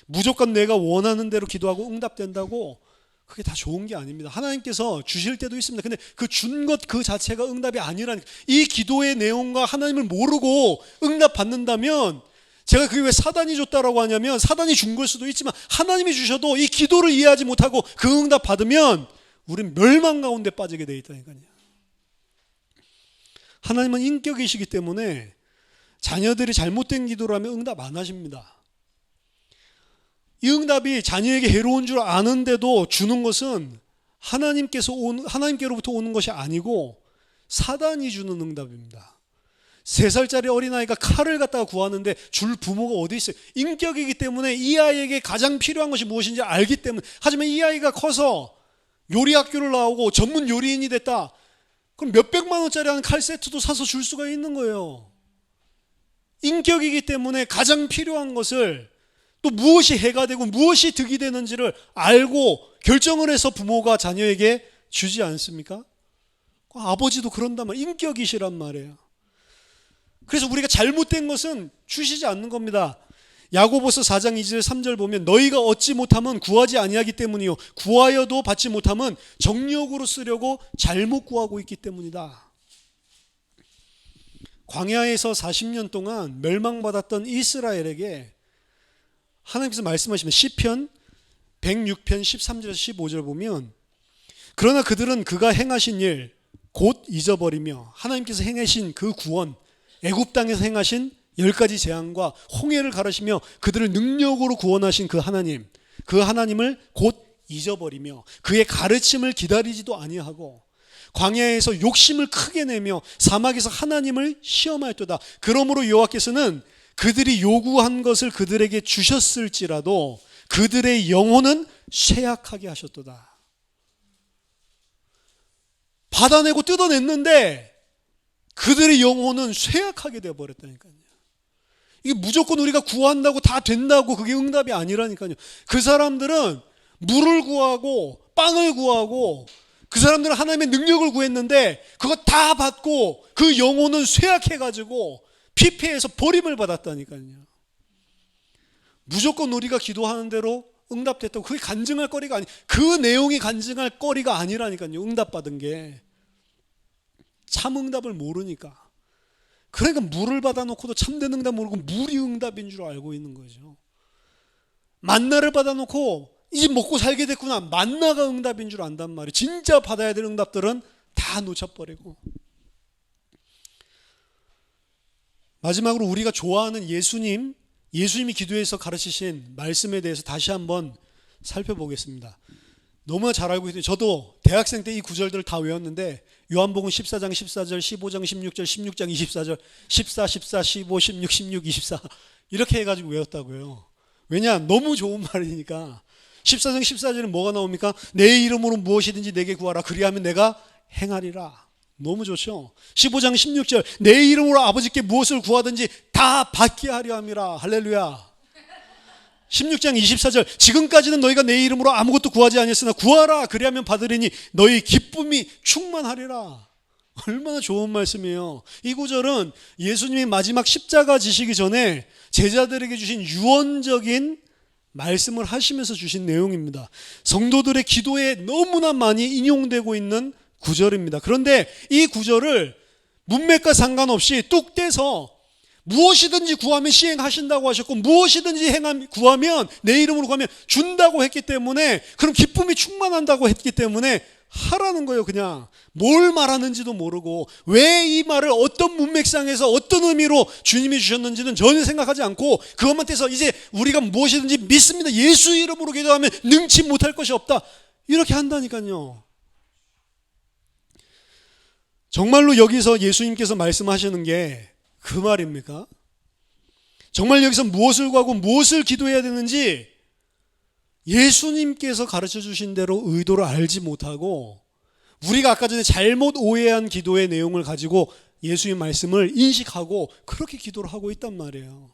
무조건 내가 원하는 대로 기도하고 응답된다고 그게 다 좋은 게 아닙니다. 하나님께서 주실 때도 있습니다. 근데 그 준 것 그 자체가 응답이 아니라니까. 이 기도의 내용과 하나님을 모르고 응답 받는다면, 제가 그게 왜 사단이 줬다라고 하냐면, 사단이 준 걸 수도 있지만 하나님이 주셔도 이 기도를 이해하지 못하고 그 응답 받으면 우린 멸망 가운데 빠지게 돼 있다니까요. 하나님은 인격이시기 때문에 자녀들이 잘못된 기도를 하면 응답 안 하십니다. 이 응답이 자녀에게 해로운 줄 아는데도 주는 것은 하나님께로부터 오는 것이 아니고 사단이 주는 응답입니다. 3살짜리 어린아이가 칼을 갖다가 구하는데 줄 부모가 어디 있어요? 인격이기 때문에 이 아이에게 가장 필요한 것이 무엇인지 알기 때문에. 하지만 이 아이가 커서 요리학교를 나오고 전문 요리인이 됐다. 그럼 몇백만 원짜리 하는 칼 세트도 사서 줄 수가 있는 거예요. 인격이기 때문에 가장 필요한 것을, 또 무엇이 해가 되고 무엇이 득이 되는지를 알고 결정을 해서 부모가 자녀에게 주지 않습니까? 아버지도 그런단 말이에요. 인격이시란 말이에요. 그래서 우리가 잘못된 것은 주시지 않는 겁니다. 야고보서 4장 2절 3절 보면 너희가 얻지 못하면 구하지 아니하기 때문이요 구하여도 받지 못하면 정욕으로 쓰려고 잘못 구하고 있기 때문이다. 광야에서 40년 동안 멸망받았던 이스라엘에게 하나님께서 말씀하시면 시편 106편 13절에서 15절 보면, 그러나 그들은 그가 행하신 일 곧 잊어버리며 하나님께서 행하신 그 구원, 애굽 땅에서 행하신 10가지 재앙과 홍해를 가르시며 그들을 능력으로 구원하신 그 하나님을 곧 잊어버리며 그의 가르침을 기다리지도 아니하고 광야에서 욕심을 크게 내며 사막에서 하나님을 시험하였도다. 그러므로 여호와께서는 그들이 요구한 것을 그들에게 주셨을지라도 그들의 영혼은 쇠약하게 하셨도다. 받아내고 뜯어냈는데 그들의 영혼은 쇠약하게 되어버렸다니까요. 이게 무조건 우리가 구한다고 다 된다고 그게 응답이 아니라니까요. 그 사람들은 물을 구하고 빵을 구하고 그 사람들은 하나님의 능력을 구했는데 그거 다 받고 그 영혼은 쇠약해가지고 피폐해서 버림을 받았다니까요. 무조건 우리가 기도하는 대로 응답됐다고 그게 간증할 거리가 아니, 그 내용이 간증할 거리가 아니라니까요. 응답받은 게 참 응답을 모르니까. 그러니까 물을 받아놓고도 참된 응답 모르고 물이 응답인 줄 알고 있는 거죠. 만나를 받아놓고 이제 먹고 살게 됐구나, 만나가 응답인 줄 안단 말이에요. 진짜 받아야 될 응답들은 다 놓쳐버리고. 마지막으로 우리가 좋아하는 예수님이 기도에서 가르치신 말씀에 대해서 다시 한번 살펴보겠습니다. 너무나 잘 알고 있어요. 저도 대학생 때 이 구절들을 다 외웠는데 요한복음 14장 14절, 15장 16절, 16장 24절, 14, 14, 15, 16, 16, 24 이렇게 해가지고 외웠다고요. 왜냐? 너무 좋은 말이니까. 14장 14절에 뭐가 나옵니까? 내 이름으로 무엇이든지 내게 구하라. 그리하면 내가 행하리라. 너무 좋죠. 15장 16절 내 이름으로 아버지께 무엇을 구하든지 다 받게 하려 함이라. 할렐루야. 16장 24절 지금까지는 너희가 내 이름으로 아무것도 구하지 아니했으나 구하라. 그리하면 받으리니 너희 기쁨이 충만하리라. 얼마나 좋은 말씀이에요. 이 구절은 예수님이 마지막 십자가 지시기 전에 제자들에게 주신 유언적인 말씀을 하시면서 주신 내용입니다. 성도들의 기도에 너무나 많이 인용되고 있는 구절입니다. 그런데 이 구절을 문맥과 상관없이 뚝 떼서 무엇이든지 구하면 시행하신다고 하셨고 무엇이든지 구하면 내 이름으로 구하면 준다고 했기 때문에 그럼 기쁨이 충만한다고 했기 때문에 하라는 거예요. 그냥 뭘 말하는지도 모르고 왜 이 말을 어떤 문맥상에서 어떤 의미로 주님이 주셨는지는 전혀 생각하지 않고 그것만 떼서 이제 우리가 무엇이든지 믿습니다. 예수 이름으로 기도하면 능치 못할 것이 없다. 이렇게 한다니까요. 정말로 여기서 예수님께서 말씀하시는 게 그 말입니까? 정말 여기서 무엇을 구하고 무엇을 기도해야 되는지 예수님께서 가르쳐 주신 대로 의도를 알지 못하고 우리가 아까 전에 잘못 오해한 기도의 내용을 가지고 예수님 말씀을 인식하고 그렇게 기도를 하고 있단 말이에요.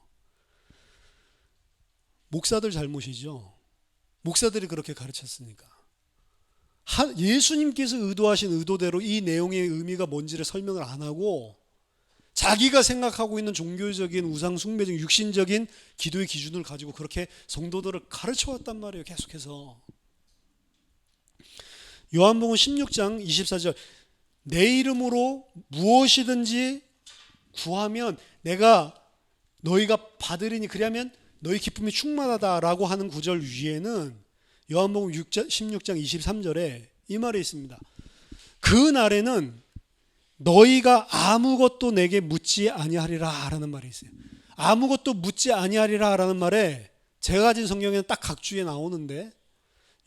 목사들 잘못이죠. 목사들이 그렇게 가르쳤으니까. 예수님께서 의도하신 의도대로 이 내용의 의미가 뭔지를 설명을 안 하고 자기가 생각하고 있는 종교적인 우상 숭배적 육신적인 기도의 기준을 가지고 그렇게 성도들을 가르쳐 왔단 말이에요. 계속해서. 요한복음 16장 24절 내 이름으로 무엇이든지 구하면 내가 너희가 받으리니 그리하면 너희 기쁨이 충만하다라고 하는 구절 위에는 요한복음 16장 23절에 이 말이 있습니다. 그 날에는 너희가 아무것도 내게 묻지 아니하리라 라는 말이 있어요. 아무것도 묻지 아니하리라 라는 말에 제가 가진 성경에는 딱 각주에 나오는데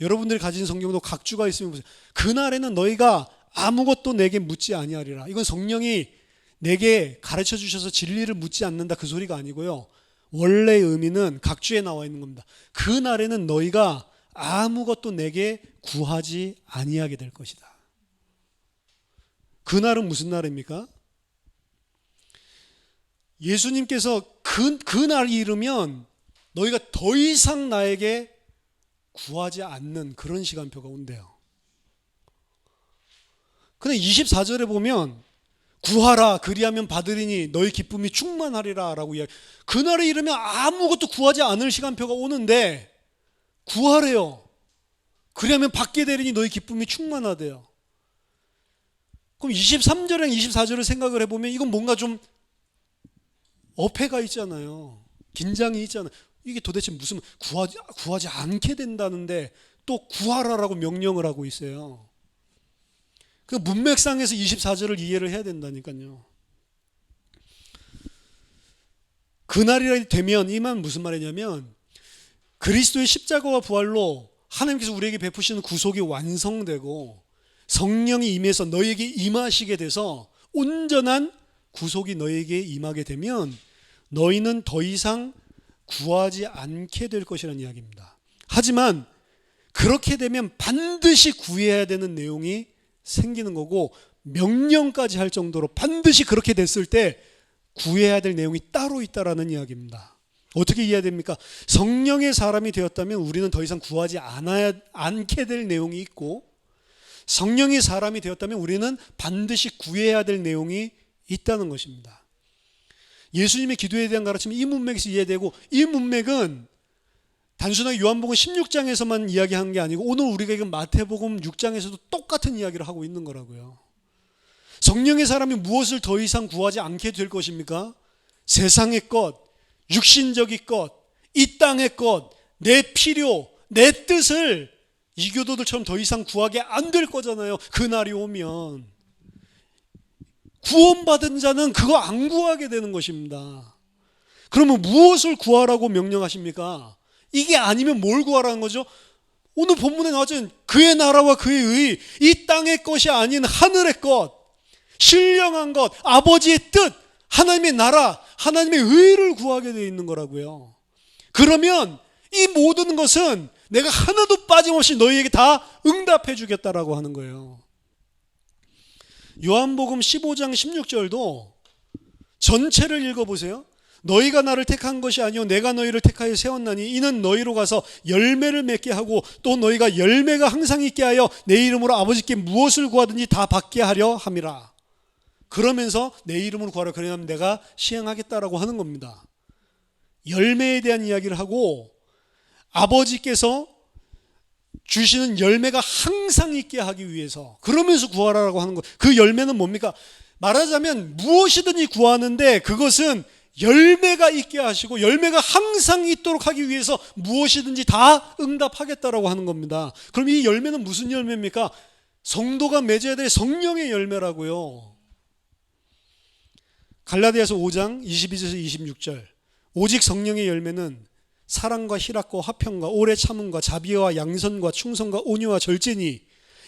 여러분들이 가진 성경도 각주가 있으면 보세요. 그날에는 너희가 아무것도 내게 묻지 아니하리라. 이건 성령이 내게 가르쳐 주셔서 진리를 묻지 않는다 그 소리가 아니고요. 원래의 의미는 각주에 나와 있는 겁니다. 그날에는 너희가 아무것도 내게 구하지 아니하게 될 것이다. 그날은 무슨 날입니까? 예수님께서 그날이 이르면 너희가 더 이상 나에게 구하지 않는 그런 시간표가 온대요. 근데 24절에 보면 구하라 그리하면 받으리니 너희 기쁨이 충만하리라 라고 이야기. 그날에 이르면 아무것도 구하지 않을 시간표가 오는데 구하래요. 그리하면 받게 되리니 너희 기쁨이 충만하대요. 그럼 23절이랑 24절을 생각을 해보면 이건 뭔가 좀 어폐가 있잖아요. 긴장이 있잖아요. 이게 도대체 무슨 구하지 않게 된다는데 또 구하라라고 명령을 하고 있어요. 그 문맥상에서 24절을 이해를 해야 된다니까요. 그날이 되면 이 말은 무슨 말이냐면 그리스도의 십자가와 부활로 하나님께서 우리에게 베푸시는 구속이 완성되고 성령이 임해서 너에게 임하시게 돼서 온전한 구속이 너에게 임하게 되면 너희는 더 이상 구하지 않게 될 것이라는 이야기입니다. 하지만 그렇게 되면 반드시 구해야 되는 내용이 생기는 거고 명령까지 할 정도로 반드시 그렇게 됐을 때 구해야 될 내용이 따로 있다라는 이야기입니다. 어떻게 이해해야 됩니까? 성령의 사람이 되었다면 우리는 더 이상 구하지 않게 될 내용이 있고 성령의 사람이 되었다면 우리는 반드시 구해야 될 내용이 있다는 것입니다. 예수님의 기도에 대한 가르침이 이 문맥에서 이해되고 이 문맥은 단순하게 요한복음 16장에서만 이야기한 게 아니고 오늘 우리가 읽은 마태복음 6장에서도 똑같은 이야기를 하고 있는 거라고요. 성령의 사람이 무엇을 더 이상 구하지 않게 될 것입니까? 세상의 것, 육신적인 것, 이 땅의 것, 내 필요, 내 뜻을 이 교도들처럼 더 이상 구하게 안 될 거잖아요. 그날이 오면 구원받은 자는 그거 안 구하게 되는 것입니다. 그러면 무엇을 구하라고 명령하십니까? 이게 아니면 뭘 구하라는 거죠? 오늘 본문에 나왔잖아요. 그의 나라와 그의 의, 이 땅의 것이 아닌 하늘의 것, 신령한 것, 아버지의 뜻, 하나님의 나라, 하나님의 의를 구하게 되어 있는 거라고요. 그러면 이 모든 것은 내가 하나도 빠짐없이 너희에게 다 응답해 주겠다라고 하는 거예요. 요한복음 15장 16절도 전체를 읽어보세요. 너희가 나를 택한 것이 아니요 내가 너희를 택하여 세웠나니 이는 너희로 가서 열매를 맺게 하고 또 너희가 열매가 항상 있게 하여 내 이름으로 아버지께 무엇을 구하든지 다 받게 하려 함이라. 그러면서 내 이름으로 구하라 그러면 내가 시행하겠다라고 하는 겁니다. 열매에 대한 이야기를 하고 아버지께서 주시는 열매가 항상 있게 하기 위해서 그러면서 구하라라고 하는 거. 그 열매는 뭡니까? 말하자면 무엇이든지 구하는데 그것은 열매가 있게 하시고 열매가 항상 있도록 하기 위해서 무엇이든지 다 응답하겠다라고 하는 겁니다. 그럼 이 열매는 무슨 열매입니까? 성도가 맺어야 될 성령의 열매라고요. 갈라디아서 5장 22절에서 26절. 오직 성령의 열매는 사랑과 희락과 화평과 오래 참음과 자비와 양선과 충성과 온유와 절제니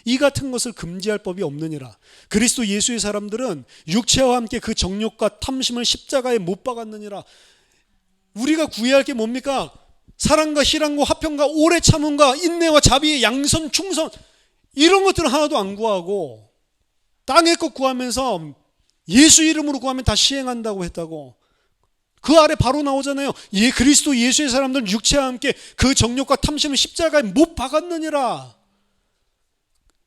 이 같은 것을 금지할 법이 없느니라. 그리스도 예수의 사람들은 육체와 함께 그 정욕과 탐심을 십자가에 못 박았느니라. 우리가 구해야 할 게 뭡니까? 사랑과 희락과 화평과 오래 참음과 인내와 자비, 양선, 충성 이런 것들은 하나도 안 구하고 땅의 것 구하면서 예수 이름으로 구하면 다 시행한다고 했다고. 그 아래 바로 나오잖아요. 그리스도 예수의 사람들은 육체와 함께 그 정욕과 탐심을 십자가에 못 박았느니라.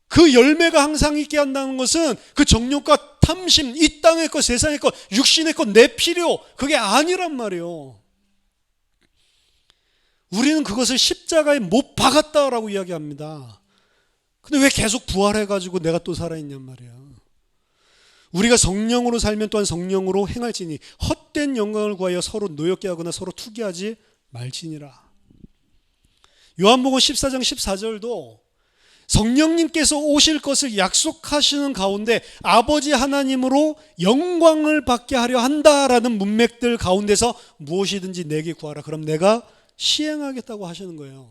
그 열매가 항상 있게 한다는 것은 그 정욕과 탐심, 이 땅의 것, 세상의 것, 육신의 것, 내 필요 그게 아니란 말이에요. 우리는 그것을 십자가에 못 박았다라고 이야기합니다. 근데 왜 계속 부활해가지고 내가 또 살아있냔 말이야. 우리가 성령으로 살면 또한 성령으로 행할지니 헛된 영광을 구하여 서로 노엽게 하거나 서로 투기하지 말지니라. 요한복음 14장 14절도 성령님께서 오실 것을 약속하시는 가운데 아버지 하나님으로 영광을 받게 하려 한다라는 문맥들 가운데서 무엇이든지 내게 구하라. 그럼 내가 시행하겠다고 하시는 거예요.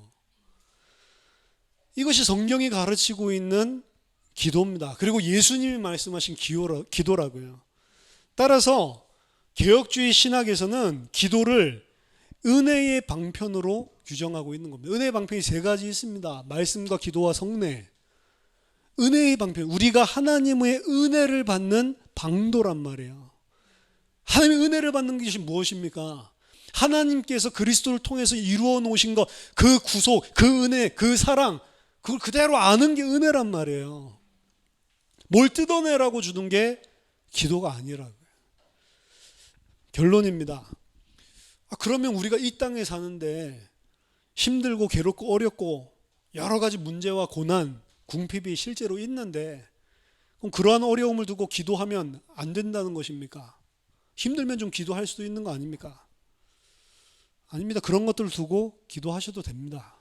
이것이 성경이 가르치고 있는 기도입니다. 그리고 예수님이 말씀하신 기도라고요. 따라서 개혁주의 신학에서는 기도를 은혜의 방편으로 규정하고 있는 겁니다. 은혜의 방편이 세 가지 있습니다. 말씀과 기도와 성례. 은혜의 방편, 우리가 하나님의 은혜를 받는 방도란 말이에요. 하나님의 은혜를 받는 것이 무엇입니까? 하나님께서 그리스도를 통해서 이루어 놓으신 것, 그 구속, 그 은혜, 그 사랑, 그걸 그대로 아는 게 은혜란 말이에요. 뭘 뜯어내라고 주는 게 기도가 아니라고요. 결론입니다. 그러면 우리가 이 땅에 사는데 힘들고 괴롭고 어렵고 여러 가지 문제와 고난, 궁핍이 실제로 있는데 그럼 그러한 어려움을 두고 기도하면 안 된다는 것입니까? 힘들면 좀 기도할 수도 있는 거 아닙니까? 아닙니다. 그런 것들을 두고 기도하셔도 됩니다.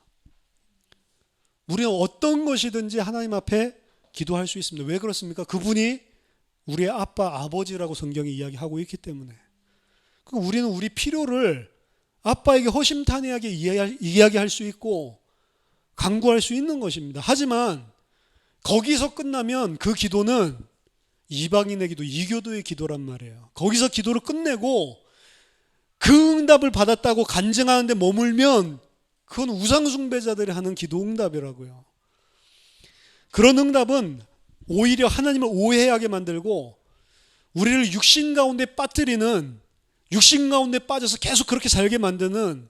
우리는 어떤 것이든지 하나님 앞에 기도할 수 있습니다. 왜 그렇습니까? 그분이 우리의 아빠, 아버지라고 성경이 이야기하고 있기 때문에. 우리는 우리 필요를 아빠에게 허심탄회하게 이야기할 수 있고 간구할 수 있는 것입니다. 하지만 거기서 끝나면 그 기도는 이방인의 기도, 이교도의 기도란 말이에요. 거기서 기도를 끝내고 그 응답을 받았다고 간증하는데 머물면 그건 우상숭배자들이 하는 기도 응답이라고요. 그런 응답은 오히려 하나님을 오해하게 만들고 우리를 육신 가운데 빠뜨리는, 육신 가운데 빠져서 계속 그렇게 살게 만드는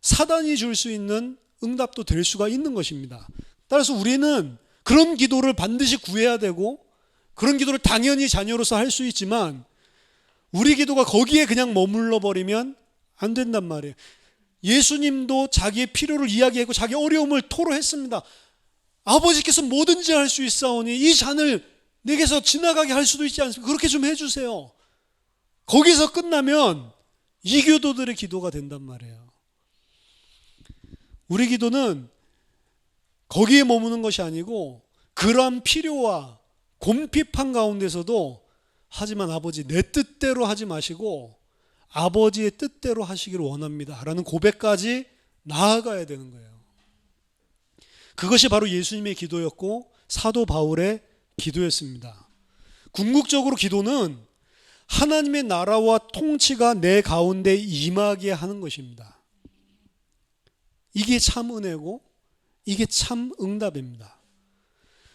사단이 줄 수 있는 응답도 될 수가 있는 것입니다. 따라서 우리는 그런 기도를 반드시 구해야 되고 그런 기도를 당연히 자녀로서 할 수 있지만 우리 기도가 거기에 그냥 머물러 버리면 안 된단 말이에요. 예수님도 자기의 필요를 이야기하고 자기 어려움을 토로했습니다. 아버지께서 뭐든지 할 수 있사오니 이 잔을 내게서 지나가게 할 수도 있지 않습니까? 그렇게 좀 해주세요. 거기서 끝나면 이교도들의 기도가 된단 말이에요. 우리 기도는 거기에 머무는 것이 아니고 그러한 필요와 곰핍한 가운데서도 하지만 아버지 내 뜻대로 하지 마시고 아버지의 뜻대로 하시기를 원합니다 라는 고백까지 나아가야 되는 거예요. 그것이 바로 예수님의 기도였고 사도 바울의 기도였습니다. 궁극적으로 기도는 하나님의 나라와 통치가 내 가운데 임하게 하는 것입니다. 이게 참 은혜고 이게 참 응답입니다.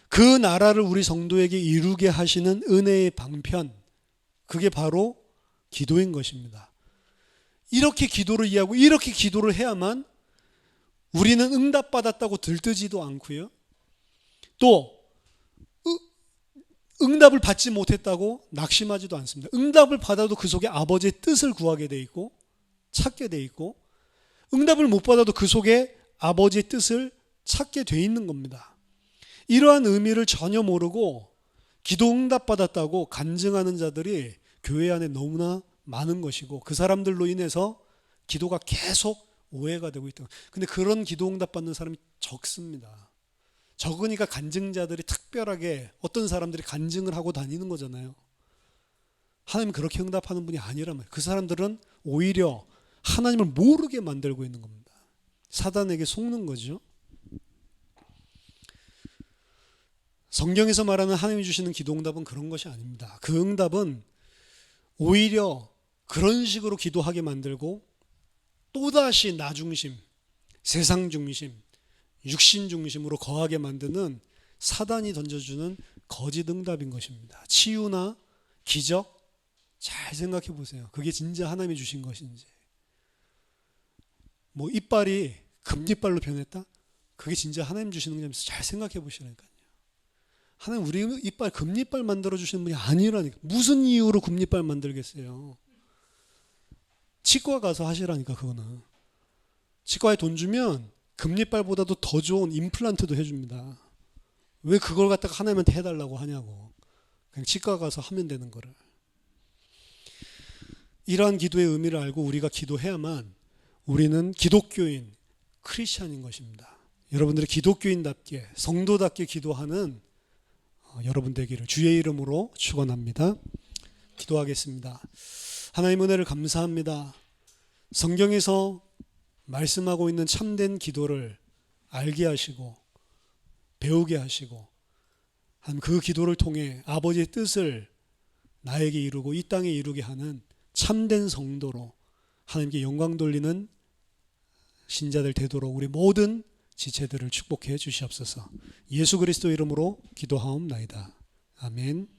그 나라를 우리 성도에게 이루게 하시는 은혜의 방편, 그게 바로 기도인 것입니다. 이렇게 기도를 이해하고 이렇게 기도를 해야만 우리는 응답받았다고 들뜨지도 않고요. 또 응답을 받지 못했다고 낙심하지도 않습니다. 응답을 받아도 그 속에 아버지의 뜻을 구하게 돼 있고 찾게 돼 있고, 응답을 못 받아도 그 속에 아버지의 뜻을 찾게 돼 있는 겁니다. 이러한 의미를 전혀 모르고 기도 응답 받았다고 간증하는 자들이 교회 안에 너무나 많은 것이고, 그 사람들로 인해서 기도가 계속 오해가 되고 있다. 근데 그런 기도 응답 받는 사람이 적습니다. 적으니까 간증자들이 특별하게 어떤 사람들이 간증을 하고 다니는 거잖아요. 하나님 그렇게 응답하는 분이 아니라면 그 사람들은 오히려 하나님을 모르게 만들고 있는 겁니다. 사단에게 속는 거죠. 성경에서 말하는 하나님이 주시는 기도 응답은 그런 것이 아닙니다. 그 응답은 오히려 그런 식으로 기도하게 만들고 또다시 나 중심, 세상 중심, 육신 중심으로 거하게 만드는 사단이 던져주는 거짓 응답인 것입니다. 치유나 기적, 잘 생각해 보세요. 그게 진짜 하나님이 주신 것인지. 뭐 이빨이 금이빨로 변했다? 그게 진짜 하나님 주시는 거냐면서 잘 생각해 보시라니까요. 하나님 우리 이빨 금이빨 만들어 주시는 분이 아니라니까. 무슨 이유로 금이빨 만들겠어요? 치과 가서 하시라니까. 그거는 치과에 돈 주면 금리빨보다도 더 좋은 임플란트도 해줍니다. 왜 그걸 갖다가 하나님한테 해달라고 하냐고. 그냥 치과 가서 하면 되는 거를. 이러한 기도의 의미를 알고 우리가 기도해야만 우리는 기독교인, 크리스찬인 것입니다. 여러분들이 기독교인답게, 성도답게 기도하는 여러분 되기를 주의 이름으로 축원합니다. 기도하겠습니다. 하나님 은혜를 감사합니다. 성경에서 말씀하고 있는 참된 기도를 알게 하시고 배우게 하시고, 그 기도를 통해 아버지의 뜻을 나에게 이루고 이 땅에 이루게 하는 참된 성도로 하나님께 영광 돌리는 신자들 되도록 우리 모든 지체들을 축복해 주시옵소서. 예수 그리스도 이름으로 기도하옵나이다. 아멘.